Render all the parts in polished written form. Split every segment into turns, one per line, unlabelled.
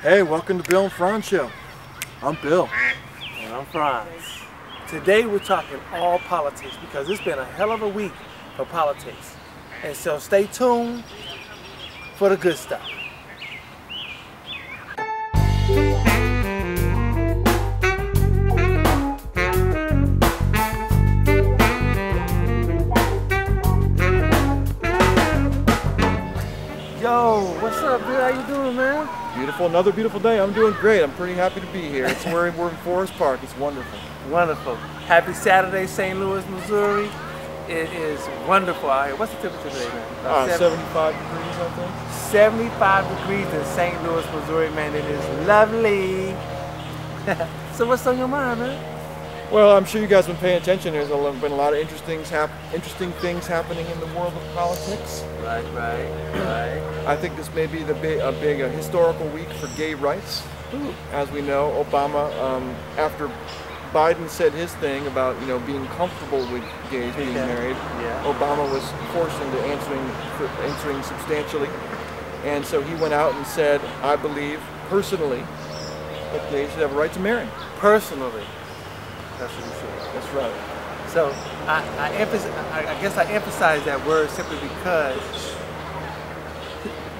Hey, welcome to Bill and Frantz Show. I'm Bill.
And I'm Frantz. Today we're talking all politics because it's been a hell of a week for politics. And so stay tuned for the good stuff. Yo, what's up, Bill? How you doing, man?
Beautiful, another beautiful day. I'm doing great. I'm pretty happy to be here. We're in Forest Park. It's wonderful.
Wonderful. Happy Saturday, St. Louis, Missouri. It is wonderful out here. What's the temperature today, man?
75 degrees, I think.
75 degrees in St. Louis, Missouri, man. It is lovely. So what's on your mind, man?
Well, I'm sure you guys have been paying attention. There's been a lot of interesting things happening in the world of politics.
Right.
I think this may be a big historical week for gay rights.
Ooh.
As we know, Obama, after Biden said his thing about being comfortable with gays being married, Obama was forced into answering substantially, and so he went out and said, "I believe personally that gays should have a right to marry."
Personally, that's what he said.
That's right.
So I guess I emphasize that word simply because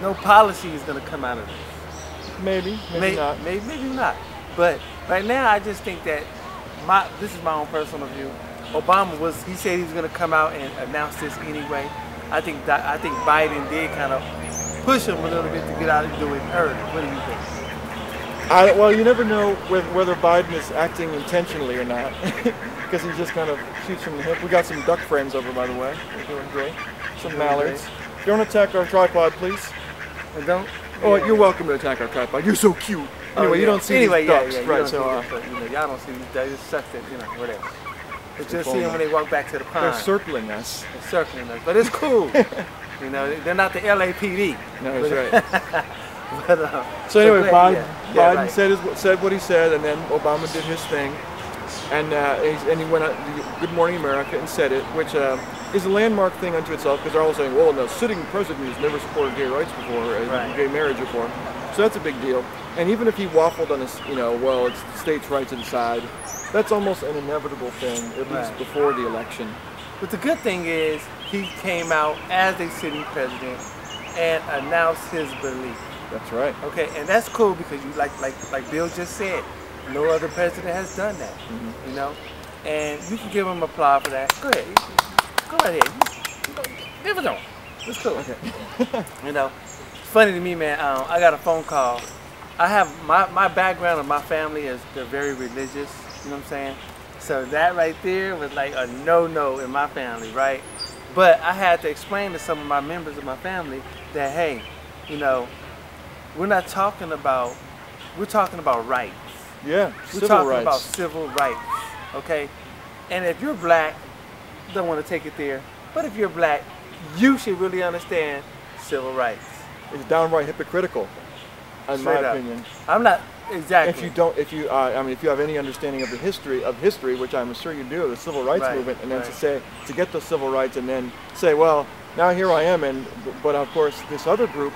no policy is going to come out of this.
Maybe not.
Maybe not. But right now, I just think that this is my own personal view. Obama he said he was going to come out and announce this anyway. I think Biden did kind of push him a little bit to get out and do it early. What do you think?
Well, you never know whether Biden is acting intentionally or not, because he just kind of shoots from the hip. We got some duck frames over, by the way. We're doing great. Some mallards. Don't attack our tripod, please.
And don't.
Oh, you're welcome to attack our tripod. You're so cute. Anyway, you don't see these ducks, right? So
y'all don't see these ducks. It sucks that whatever. But you'll see them when they walk back to the pond.
They're circling us.
They're circling us, but it's cool. They're not the LAPD.
No, that's right.
But,
so anyway, Biden said what he said, and then Obama did his thing, and he went out, "Good Morning America," and said it, which is a landmark thing unto itself, because they're all saying, "Well, no, sitting president has never supported gay rights before, gay marriage reform," so that's a big deal. And even if he waffled on this, well, it's the states' right to decide, that's almost an inevitable thing, at least before the election.
But the good thing is, he came out as a sitting president and announced his belief.
That's right.
Okay, and that's cool because you like Bill just said, no other president has done that. And you can give him applause for that. Go ahead, go right ahead. Give it on. It's cool.
Okay.
It's funny to me, man. I got a phone call. I have my background and my family they're very religious. You know what I'm saying? So that right there was like a no in my family, right? But I had to explain to some of my members of my family that hey, we're talking about rights.
Yeah,
we're talking about civil rights, okay? And if you're black, don't want to take it there, but if you're black, you should really understand civil rights.
It's downright hypocritical, in my opinion.
I'm not exactly.
If you have any understanding of the history, which I'm sure you do, the civil rights movement, and then to get those civil rights, and then say, well, now here I am, but of course this other group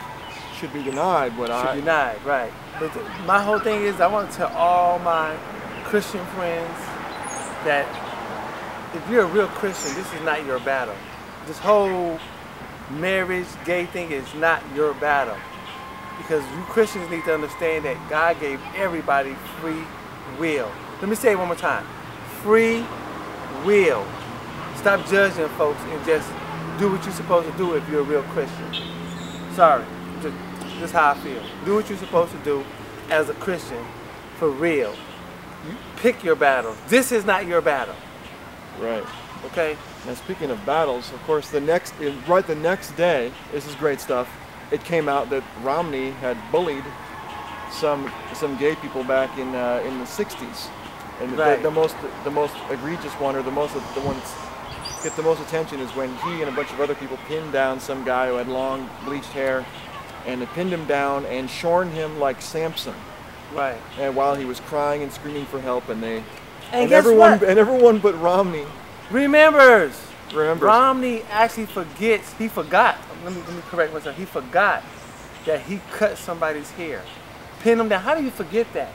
should be denied
right. But my whole thing is I want to tell all my Christian friends that if you're a real Christian, this is not your battle. This whole marriage, gay thing is not your battle. Because you Christians need to understand that God gave everybody free will. Let me say it one more time. Free will. Stop judging folks and just do what you're supposed to do if you're a real Christian. Sorry. This is how I feel. Do what you're supposed to do as a Christian for real. You pick your battle. This is not your battle.
Right.
Okay?
Now speaking of battles, of course the next day, this is great stuff, it came out that Romney had bullied some gay people back in the 60s. And the most egregious one, or the one that gets the most attention, is when he and a bunch of other people pinned down some guy who had long bleached hair, and they pinned him down and shorn him like Samson.
Right.
And while he was crying and screaming for help, and everyone but Romney
remembers. Romney actually forgot. Let me correct myself. He forgot that he cut somebody's hair. pin them down. How do you forget that?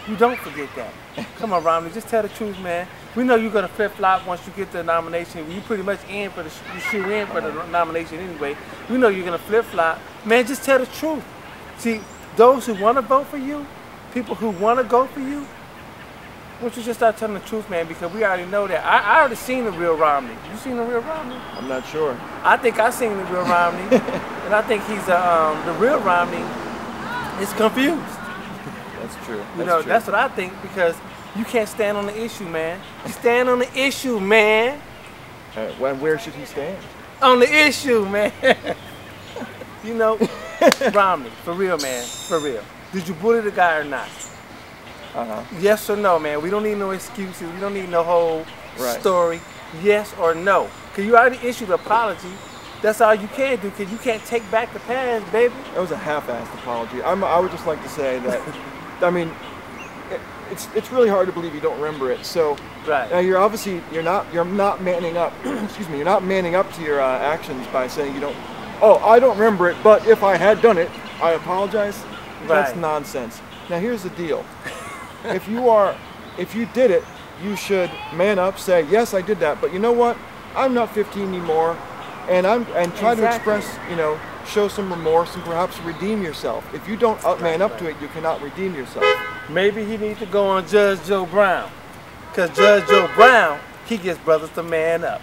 You don't forget that. Come on, Romney, just tell the truth, man. We know you're gonna flip-flop once you get the nomination. You pretty much in for the shoe in for the nomination anyway. We know you're gonna flip-flop. Man, just tell the truth. See, those who want to vote for you, people who want to go for you, why don't you just start telling the truth, man? Because we already know that. I already seen the real Romney. You seen the real Romney?
I'm not sure.
I think I seen the real Romney, and I think he's the real Romney is confused.
That's true.
You know, that's what I think, because you can't stand on the issue, man. Stand on the issue, man.
Where should he stand?
On the issue, man. You know, Romney, for real, man, for real. Did you bully the guy or not? Yes or no, man. We don't need no excuses. We don't need no whole story. Yes or no. Because you already issued an apology. That's all you can do, because you can't take back the past, baby.
That was a half-assed apology. I would just like to say that, I mean, it's really hard to believe you don't remember it. So now you're not manning up. Excuse me. You're not manning up to your actions by saying you don't. Oh, I don't remember it, but if I had done it, I apologize. That's nonsense. Now here's the deal. If you did it, you should man up, say, yes, I did that, but you know what? I'm not 15 anymore, and try to express, you know, show some remorse and perhaps redeem yourself. If you don't man up to it, you cannot redeem yourself.
Maybe he needs to go on Judge Joe Brown, because Judge Joe Brown, he gets brothers to man up.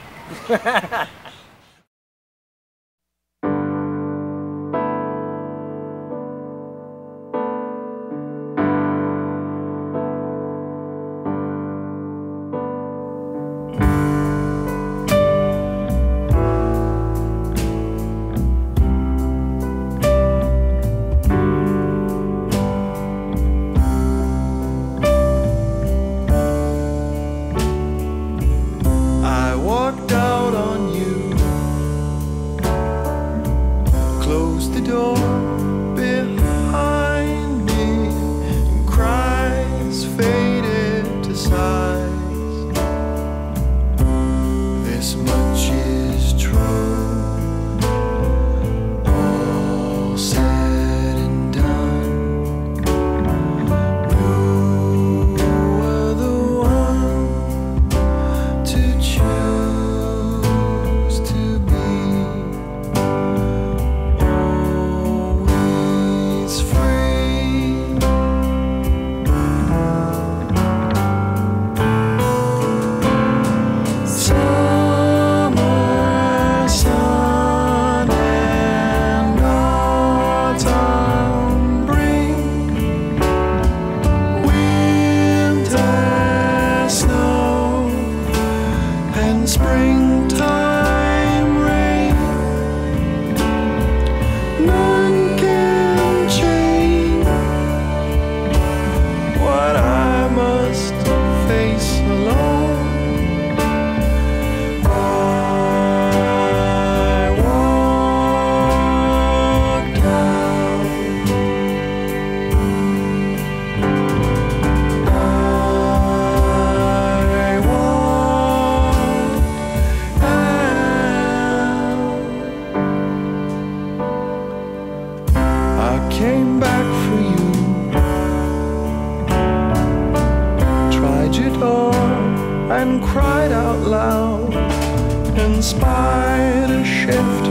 and cried out loud and spied a shift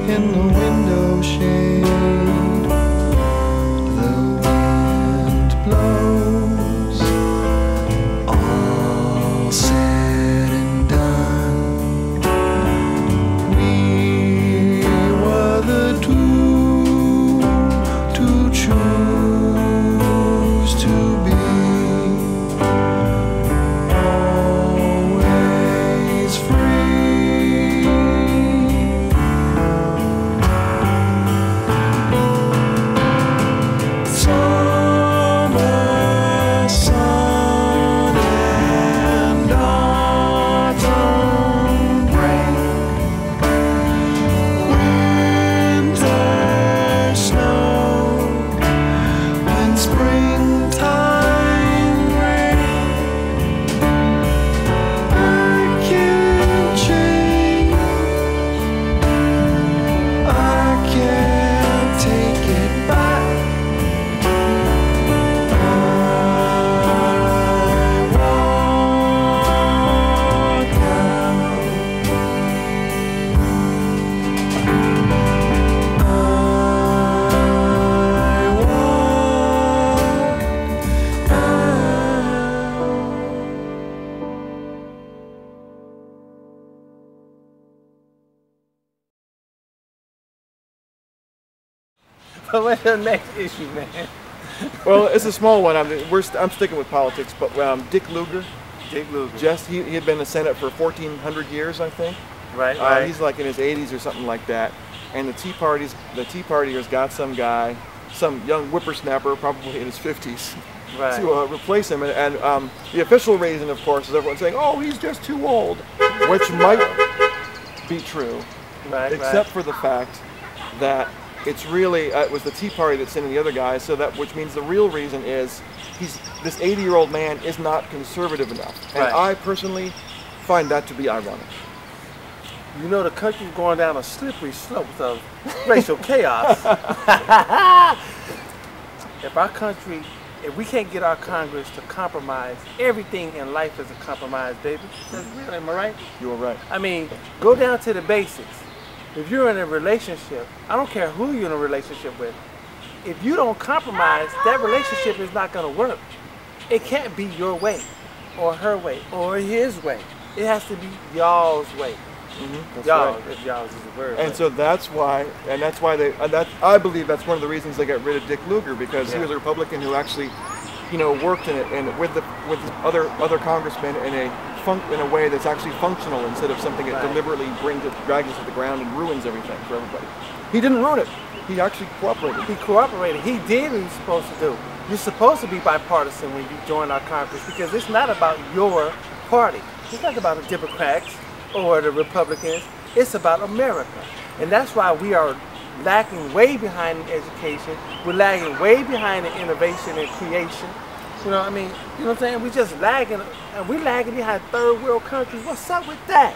in the window shade. The wind blows, all said and done. We were the two to choose to be.
But what's the next issue, man?
Well, it's a small one. I'm sticking with politics, but Dick Luger.
Dick Luger.
He had been in the Senate for 1,400 years, I think.
Right.
He's like in his 80s or something like that. And the Tea Partiers got some guy, some young whippersnapper, probably in his 50s,
right.
to replace him. And the official reason, of course, is everyone saying, "Oh, he's just too old," which might be true,
right,
except for the fact that it's really it was the Tea Party that's sending the other guys. So which means the real reason is this 80-year-old man is not conservative enough, and I personally find that to be ironic.
You know, the country's going down a slippery slope of racial chaos. If we can't get our Congress to compromise, everything in life is a compromise, baby. That's real, am I right?
You are right.
I mean, go down to the basics. If you're in a relationship, I don't care who you're in a relationship with, if you don't compromise, that relationship is not going to work. It can't be your way, or her way, or his way. It has to be y'all's way.
Mm-hmm.
Y'all, if y'all's is a word.
And so that's why I believe that's one of the reasons they got rid of Dick Luger, because he was a Republican who actually, worked in it and with other congressmen in a way that's actually functional instead of something that deliberately drags us to the ground and ruins everything for everybody. He didn't ruin it. He actually cooperated.
He cooperated. He did what he was supposed to do. You're supposed to be bipartisan when you join our Congress, because it's not about your party. It's not about the Democrats or the Republicans. It's about America. And that's why we are lacking way behind in education. We're lagging way behind in innovation and creation. You know what I mean? You know what I'm saying? We're just lagging, and we're lagging behind third world countries. What's up with that?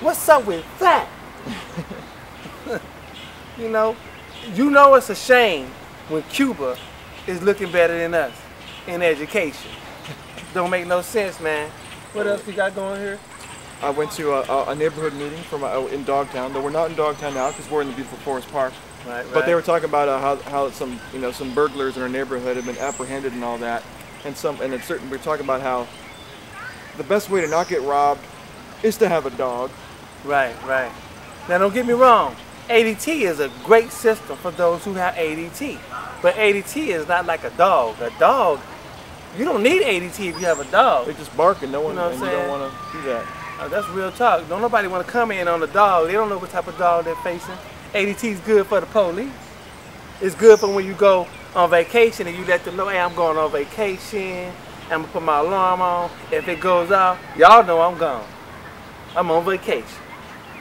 What's up with that? You know it's a shame when Cuba is looking better than us in education. Don't make no sense, man. What else you got going here?
I went to a neighborhood meeting in Dogtown. Though we're not in Dogtown now because we're in the beautiful Forest Park.
Right.
But they were talking about how some burglars in our neighborhood have been apprehended and all that, we're talking about how the best way to not get robbed is to have a dog.
Right. Now don't get me wrong. ADT is a great system for those who have ADT, but ADT is not like a dog. A dog, you don't need ADT if you have a dog.
They just bark and no one,
you know what I'm saying?
You don't want to do that.
That's real talk. Don't nobody want to come in on the dog. They don't know what type of dog they're facing. ADT is good for the police. It's good for when you go on vacation and you let them know, hey, I'm going on vacation. I'm going to put my alarm on. If it goes off, y'all know I'm gone. I'm on vacation.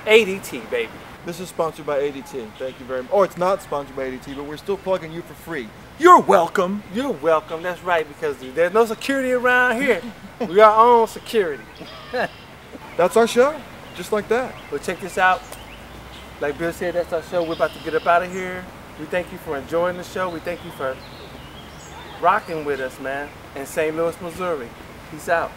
ADT, baby.
This is sponsored by ADT. Thank you very much. Or it's not sponsored by ADT, but we're still plugging you for free. You're welcome.
You're welcome. That's right, because there's no security around here. We are our own security.
That's our show, just like that.
Well, check this out. Like Bill said, that's our show. We're about to get up out of here. We thank you for enjoying the show. We thank you for rocking with us, man, in St. Louis, Missouri. Peace out.